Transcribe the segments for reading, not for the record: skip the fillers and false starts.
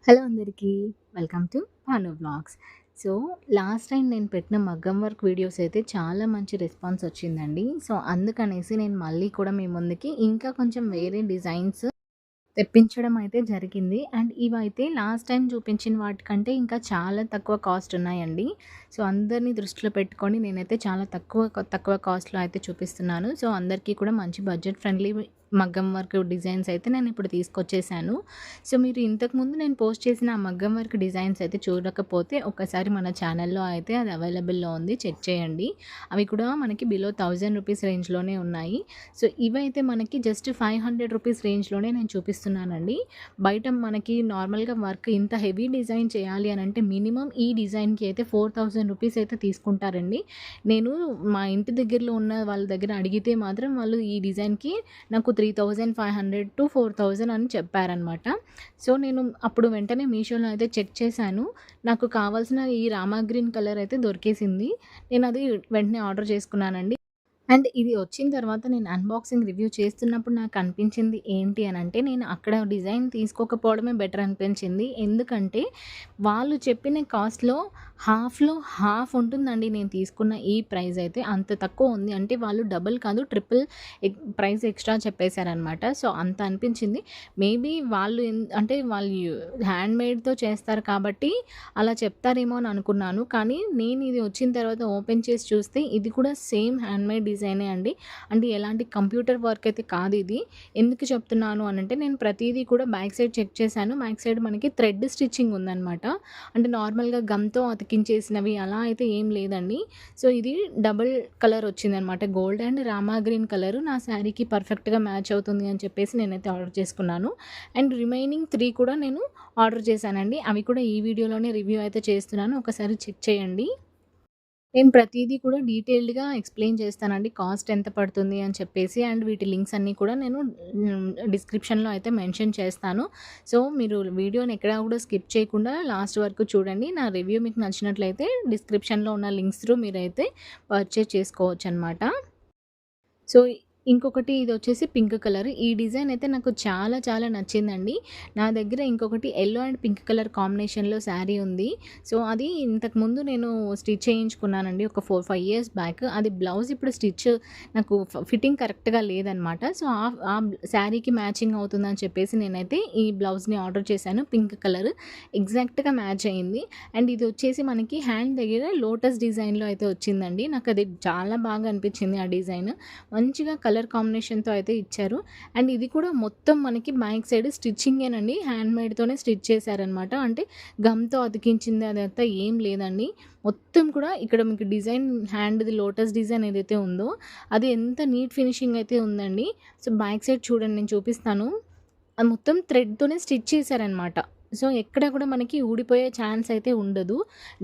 Hello అందరికీ. Welcome to Bhanu vlogs. So, last time నేను పెట్టిన మగ్గం వర్క్ వీడియోస్ అయితే చాలా మంచి రెస్పాన్స్ వచ్చిందండి. సో, అందుకనేసి నేను మళ్ళీ కూడా మీ ముందుకి ఇంకా కొంచెం వేరే డిజైన్స్ తెప్పించడం అయితే జరిగింది. అండ్ ఇవైతే లాస్ట్ టైం చూపించిన వాటికంటే ఇంకా చాలా తక్కువ కాస్ట్ ఉన్నాయండి. సో, అందరిని దృష్టిలో పెట్టుకొని నేనైతే చాలా తక్కువ కాస్ట్‌లో అయితే చూపిస్తున్నాను. సో, అందరికీ కూడా మంచి బడ్జెట్ ఫ్రెండ్లీ మగ్గం వర్క్ డిజైన్స్ అయితే నేనిప్పుడు తీసుకొచ్చేసాను. సో, మీరు ఇంతకుముందు నేను పోస్ట్ చేసిన ఆ మగ్గం వర్క్ డిజైన్స్ అయితే చూడకపోతే ఒక్కసారి మన ఛానల్‌లో అయితే అది అవైలబుల్‌లో ఉంది. చెక్ చేయండి. అవి కూడా మనకి బిలో 1000 రూపీస్ రేంజ్‌లోనే ఉన్నాయి. సో, ఇవైతే మనకి జస్ట్ 500 రూపీస్ రేంజ్‌లోనే నేను చూపిస్తున్నానండి. బయట మనకి నార్మల్‌గా వర్క్ ఇంత హెవీ డిజైన్ చేయాలి అనంటే మినిమమ్ ఈ డిజైన్‌కి అయితే 4000 రూపీస్ అయితే తీసుకుంటారండి. నేను మా ఇంటి దగ్గరలో ఉన్న వాళ్ళ దగ్గర అడిగితే మాత్రం వాళ్ళు ఈ డిజైన్‌కి నాకు 3500-4000 అని చెప్పారనమాట. సో, నేను అప్పుడు వెంటనే మీషోలో అయితే చెక్ చేశాను. నాకు కావాల్సిన ఈ రామా గ్రీన్ కలర్ అయితే దొరికేసింది. నేనది వెంటనే ఆర్డర్ చేసుకున్నానండి. అండ్ ఇది వచ్చిన తర్వాత నేను అన్బాక్సింగ్ రివ్యూ చేస్తున్నప్పుడు నాకు అనిపించింది ఏంటి అనంటే, నేను అక్కడ డిజైన్ తీసుకోకపోవడమే బెటర్ అనిపించింది. ఎందుకంటే, వాళ్ళు చెప్పిన కాస్ట్‌లో హాఫ్‌లో హాఫ్ ఉంటుందండి నేను తీసుకున్న ఈ ప్రైస్ అయితే. అంత తక్కువ ఉంది. అంటే వాళ్ళు డబుల్ కాదు ట్రిపుల్ ప్రైస్ ఎక్స్‌ట్రా చెప్పేసారనమాట. సో, అంత అనిపించింది. మేబీ వాళ్ళు అంటే వాళ్ళు హ్యాండ్‌మేడ్‌తో చేస్తారు కాబట్టి అలా చెప్తారేమో అని అనుకున్నాను. కానీ నేను ఇది వచ్చిన తర్వాత ఓపెన్ చేసి చూస్తే ఇది కూడా సేమ్ హ్యాండ్‌మేడ్ డిజైనే అండి. అంటే ఎలాంటి కంప్యూటర్ వర్క్ అయితే కాదు ఇది. ఎందుకు చెప్తున్నాను అనంటే నేను ప్రతీదీ కూడా బ్యాక్ సైడ్ చెక్ చేశాను. బ్యాక్ సైడ్ మనకి థ్రెడ్ స్టిచ్చింగ్ ఉందనమాట. అంటే నార్మల్‌గా గమ్‌తో అతికించేసినవి అలా అయితే ఏం లేదండి. సో, ఇది డబుల్ కలర్ వచ్చిందనమాట. Gold and Rama green colour నా శారీకి పర్ఫెక్ట్‌గా మ్యాచ్ అవుతుంది అని చెప్పేసి నేనైతే ఆర్డర్ చేసుకున్నాను. అండ్ రిమైనింగ్ 3 కూడా నేను ఆర్డర్ చేశానండి. అవి కూడా ఈ వీడియోలోనే రివ్యూ అయితే చేస్తున్నాను. ఒకసారి చెక్ చేయండి. నేను ప్రతీదీ కూడా డీటెయిల్డ్‌గా ఎక్స్‌ప్లెయిన్ చేస్తానండి. కాస్ట్ ఎంత పడుతుంది అని చెప్పేసి అండ్ వీటి లింక్స్ అన్నీ కూడా నేను డిస్క్రిప్షన్‌లో అయితే మెన్షన్ చేస్తాను. సో, మీరు వీడియోని ఎక్కడా కూడా స్కిప్ చేయకుండా లాస్ట్ వరకు చూడండి. నా రివ్యూ మీకు నచ్చినట్లయితే డిస్క్రిప్షన్‌లో ఉన్న లింక్స్ త్రూ మీరైతే పర్చేజ్ చేసుకోవచ్చనమాట. సో, ఇంకొకటి ఇదొచ్చేసి పింక్ కలర్. ఈ డిజైన్ అయితే నాకు చాలా చాలా నచ్చిందండి. నా దగ్గర ఇంకొకటి యెల్లో అండ్ పింక్ కలర్ కాంబినేషన్‌లో శారీ ఉంది. సో, అది ఇంతకుముందు నేను స్టిచ్ చేయించుకున్నానండి. ఒక 5 ఇయర్స్ బ్యాక్. అది బ్లౌజ్ ఇప్పుడు నాకు ఫిట్టింగ్ కరెక్ట్‌గా లేదనమాట. సో, ఆ శారీకి మ్యాచింగ్ అవుతుందని చెప్పేసి నేనైతే ఈ బ్లౌజ్‌ని ఆర్డర్ చేశాను. పింక్ కలర్ ఎగ్జాక్ట్‌గా మ్యాచ్ అయింది. అండ్ ఇది వచ్చేసి మనకి హ్యాండ్ దగ్గర లోటస్ డిజైన్‌లో అయితే వచ్చిందండి. నాకది చాలా బాగా అనిపించింది ఆ డిజైన్. మంచిగా కలర్ కాంబినేషన్‌తో అయితే ఇచ్చారు. అండ్ ఇది కూడా మొత్తం మనకి బ్యాక్ సైడ్ స్టిచ్చింగేనండి. హ్యాండ్‌మేడ్‌తోనే స్టిచ్ చేశారనమాట. అంటే గమ్‌తో అతికించింది అదంతా ఏం లేదండి. మొత్తం కూడా ఇక్కడ మీకు డిజైన్ హ్యాండ్‌ది లోటస్ డిజైన్ ఏదైతే ఉందో అది ఎంత నీట్ ఫినిషింగ్ అయితే ఉందండి. సో, బ్యాక్ సైడ్ చూడండి నేను చూపిస్తాను. అది మొత్తం థ్రెడ్‌తోనే స్టిచ్ చేశారనమాట. సో, ఎక్కడ కూడా మనకి ఊడిపోయే ఛాన్స్ అయితే ఉండదు.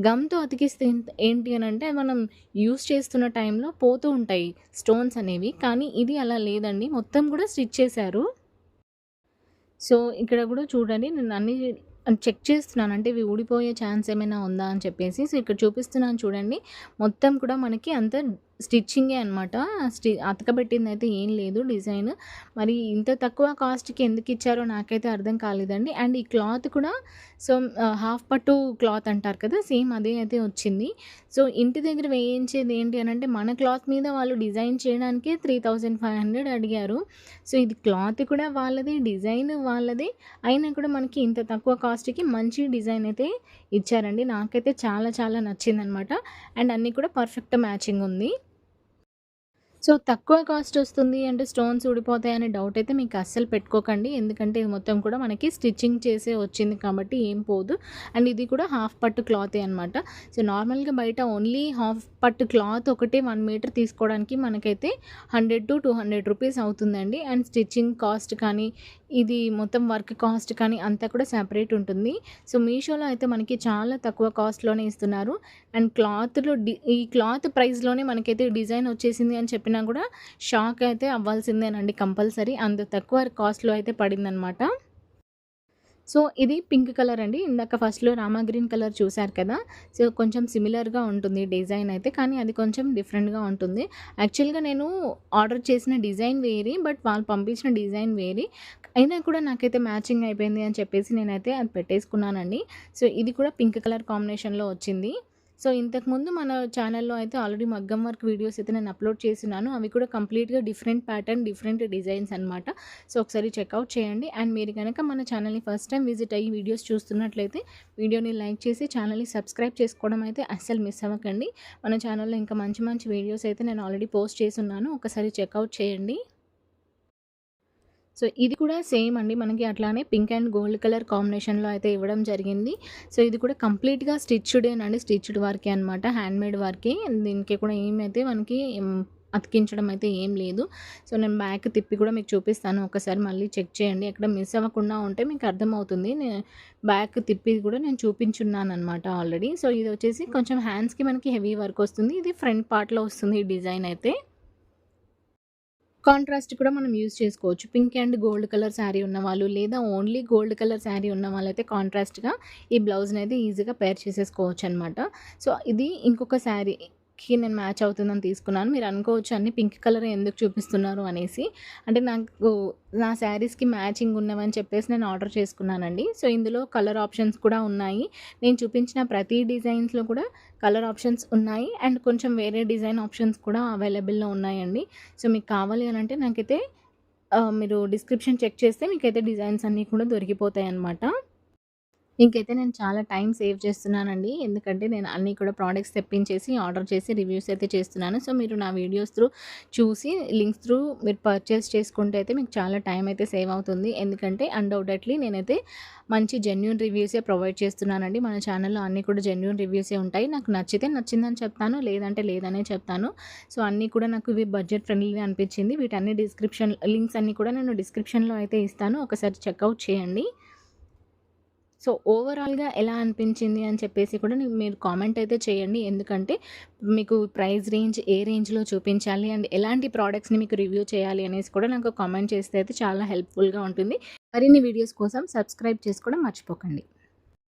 గమ్‌తో అతికిస్తే ఏంటి అనంటే మనం యూజ్ చేస్తున్న టైంలో పోతూ ఉంటాయి స్టోన్స్ అనేవి. కానీ ఇది అలా లేదండి. మొత్తం కూడా స్టిచ్ చేశారు. సో, ఇక్కడ కూడా చూడండి నేను అన్నీ చెక్ చేస్తున్నాను. అంటే ఇవి ఊడిపోయే ఛాన్స్ ఏమైనా ఉందా అని చెప్పేసి. సో, ఇక్కడ చూపిస్తున్నాను చూడండి. మొత్తం కూడా మనకి అంతా స్టిచ్చింగే అనమాట. అతకబెట్టిందయితే ఏం లేదు డిజైన్. మరి ఇంత తక్కువ కాస్ట్‌కి ఎందుకిచ్చారో నాకైతే అర్థం కాలేదండి. అండ్ ఈ క్లాత్ కూడా సో, హాఫ్ పట్టు క్లాత్ అంటారు కదా! సేమ్ అదే అయితే వచ్చింది. సో, ఇంటి దగ్గర వేయించేది ఏంటి అనంటే మన క్లాత్ మీద వాళ్ళు డిజైన్ చేయడానికే 3500 అడిగారు. సో, ఇది క్లాత్ కూడా వాళ్ళదే, డిజైన్ వాళ్ళదే. అయినా కూడా మనకి ఇంత తక్కువ కాస్ట్‌కి మంచి డిజైన్ అయితే ఇచ్చారండి. నాకైతే చాలా చాలా నచ్చిందనమాట. అండ్ అన్నీ కూడా పర్ఫెక్ట్ మ్యాచింగ్ ఉంది. సో, తక్కువ కాస్ట్ ఒస్తుంది అంటే స్టోన్స్ ఊడిపోతాయనే డౌట్ అయితే మీకు అస్సలు పెట్టుకోకండి. ఎందుకంటే ఇది మొత్తం కూడా మనకి స్టిచ్చింగ్ చేసే వచ్చింది కాబట్టి ఏం పోదు. అండ్ ఇది కూడా హాఫ్ పట్టు క్లాతే అనమాట. సో, నార్మల్‌గా బయట ఓన్లీ హాఫ్ పట్టు క్లాత్ ఒకటే 1 మీటర్ తీసుకోవడానికి మనకైతే 100-200 రూపీస్ అవుతుందండి. అండ్ స్టిచ్చింగ్ కాస్ట్ కానీ, ఇది మొత్తం వర్క్ కాస్ట్ కానీ అంతా కూడా సెపరేట్ ఉంటుంది. సో, మీషోలో అయితే మనకి చాలా తక్కువ కాస్ట్‌లోనే ఇస్తున్నారు. అండ్ ఈ క్లాత్ ప్రైస్‌లోనే మనకైతే డిజైన్ వచ్చేసింది అని చెప్పినా కూడా షాక్ అయితే అవ్వాల్సిందేనండి కంపల్సరీ. అంత తక్కువ కాస్ట్‌లో అయితే పడిందనమాట. సో ఇది పింక్ కలర్ అండి. ఇందాక ఫస్ట్‌లో రామా గ్రీన్ కలర్ చూసారు కదా! సో కొంచెం సిమిలర్‌గా ఉంటుంది డిజైన్ అయితే. కానీ అది కొంచెం డిఫరెంట్‌గా ఉంటుంది. యాక్చువల్‌గా నేను ఆర్డర్ చేసిన డిజైన్ వేరే. బట్ వాళ్ళు పంపించిన డిజైన్ వేరే. అయినా కూడా నాకైతే మ్యాచింగ్ అయిపోయింది అని చెప్పేసి నేనైతే అది పెట్టేసుకున్నానండి. సో ఇది కూడా పింక్ కలర్ కాంబినేషన్‌లో వచ్చింది. సో ఇంతకుముందు మన ఛానల్‌లో అయితే ఆల్రెడీ మగ్గం వర్క్ వీడియోస్ అయితే నేను అప్‌లోడ్ చేసున్నాను. అవి కూడా కంప్లీట్‌గా డిఫరెంట్ ప్యాటర్న్, డిఫరెంట్ డిజైన్స్ అనమాట. సో ఒకసారి చెక్‌ఔట్ చేయండి. అండ్ మీరు గనక మన ఛానల్‌ని ఫస్ట్ టైమ్ విజిట్ అయ్యి వీడియోస్ చూస్తున్నట్లయితే వీడియోని లైక్ చేసి ఛానల్‌ని సబ్స్క్రైబ్ చేసుకోవడం అయితే అస్సలు మిస్ అవ్వకండి. మన ఛానల్‌లో ఇంకా మంచి మంచి వీడియోస్ అయితే నేను ఆల్రెడీ పోస్ట్ చేసున్నాను. ఒకసారి చెక్‌ఔట్ చేయండి. సో ఇది కూడా సేమ్ అండి. మనకి అట్లానే పింక్ అండ్ గోల్డ్ కలర్ కాంబినేషన్‌లో అయితే ఇవ్వడం జరిగింది. సో ఇది కూడా కంప్లీట్‌గా స్టిచ్‌డేనండి. స్టిచ్‌డ్ వర్కే అనమాట. హ్యాండ్‌మేడ్ వర్కే. దీనికి కూడా ఏమైతే మనకి అతికించడం అయితే ఏం లేదు. సో నేను బ్యాక్ తిప్పి కూడా మీకు చూపిస్తాను. ఒకసారి మళ్ళీ చెక్ చేయండి. ఎక్కడ మిస్ అవ్వకుండా ఉంటే మీకు అర్థమవుతుంది. బ్యాక్ తిప్పి కూడా నేను చూపించున్నాననమాట ఆల్రెడీ. సో ఇది వచ్చేసి కొంచెం హ్యాండ్స్‌కి మనకి హెవీ వర్క్ వస్తుంది. ఇది ఫ్రంట్ పార్ట్‌లో వస్తుంది ఈ డిజైన్ అయితే. కాంట్రాస్ట్ కూడా మనం యూజ్ చేసుకోవచ్చు. Pink and gold colour sari ఉన్నవాళ్ళు, లేదా ఓన్లీ గోల్డ్ కలర్ శారీ ఉన్న వాళ్ళైతే కాంట్రాస్ట్‌గా ఈ బ్లౌజ్‌నైతే ఈజీగా పేర్ చేసేసుకోవచ్చనమాట. సో ఇది ఇంకొక శారీకి నేను మ్యాచ్ అవుతుందని తీసుకున్నాను. మీరు అనుకోవచ్చు అన్ని పింక్ కలరే ఎందుకు చూపిస్తున్నారు అనేసి. అంటే నాకు నా శారీస్‌కి మ్యాచింగ్ ఉన్నవని చెప్పేసి నేను ఆర్డర్ చేసుకున్నానండి. సో ఇందులో కలర్ ఆప్షన్స్ కూడా ఉన్నాయి. నేను చూపించిన ప్రతి డిజైన్స్‌లో కూడా కలర్ ఆప్షన్స్ ఉన్నాయి. అండ్ కొంచెం వేరే డిజైన్ ఆప్షన్స్ కూడా అవైలబుల్‌లో ఉన్నాయండి. సో మీకు కావాలి అనంటే నాకైతే మీరు డిస్క్రిప్షన్ చెక్ చేస్తే మీకైతే డిజైన్స్ అన్నీ కూడా దొరికిపోతాయన్నమాట. ఇంకైతే నేను చాలా టైం సేవ్ చేస్తున్నానండి. ఎందుకంటే నేను అన్నీ కూడా ప్రొడక్ట్స్ తెప్పించేసి, ఆర్డర్ చేసి రివ్యూస్ అయితే చేస్తున్నాను. సో మీరు నా వీడియోస్ త్రూ చూసి లింక్స్ త్రూ మీరు పర్చేస్ చేసుకుంటే అయితే మీకు చాలా టైం అయితే సేవ్ అవుతుంది. ఎందుకంటే అన్‌డౌటెడ్‌లీ నేనైతే మంచి జెన్యూన్ రివ్యూసే ప్రొవైడ్ చేస్తున్నానండి. మన ఛానల్‌లో అన్నీ కూడా జెన్యూన్ రివ్యూసే ఉంటాయి. నాకు నచ్చితే నచ్చిందని చెప్తాను. లేదంటే లేదనే చెప్తాను. సో అన్నీ కూడా నాకు ఇవి బడ్జెట్ ఫ్రెండ్లీగా అనిపించింది. వీటన్ని డిస్క్రిప్షన్ లింక్స్ అన్నీ కూడా నేను డిస్క్రిప్షన్‌లో అయితే ఇస్తాను. ఒకసారి చెక్‌ఔట్ చేయండి. సో ఓవరాల్‌గా ఎలా అనిపించింది అని చెప్పేసి కూడా మీరు కామెంట్ అయితే చేయండి. ఎందుకంటే మీకు ప్రైస్ రేంజ్ ఏ రేంజ్‌లో చూపించాలి అండ్ ఎలాంటి ప్రొడక్ట్స్‌ని మీకు రివ్యూ చేయాలి అనేసి కూడా నాకు కామెంట్ చేస్తే అయితే చాలా హెల్ప్‌ఫుల్‌గా ఉంటుంది. మరిన్ని వీడియోస్ కోసం సబ్స్క్రైబ్ చేసుకోవడం మర్చిపోకండి.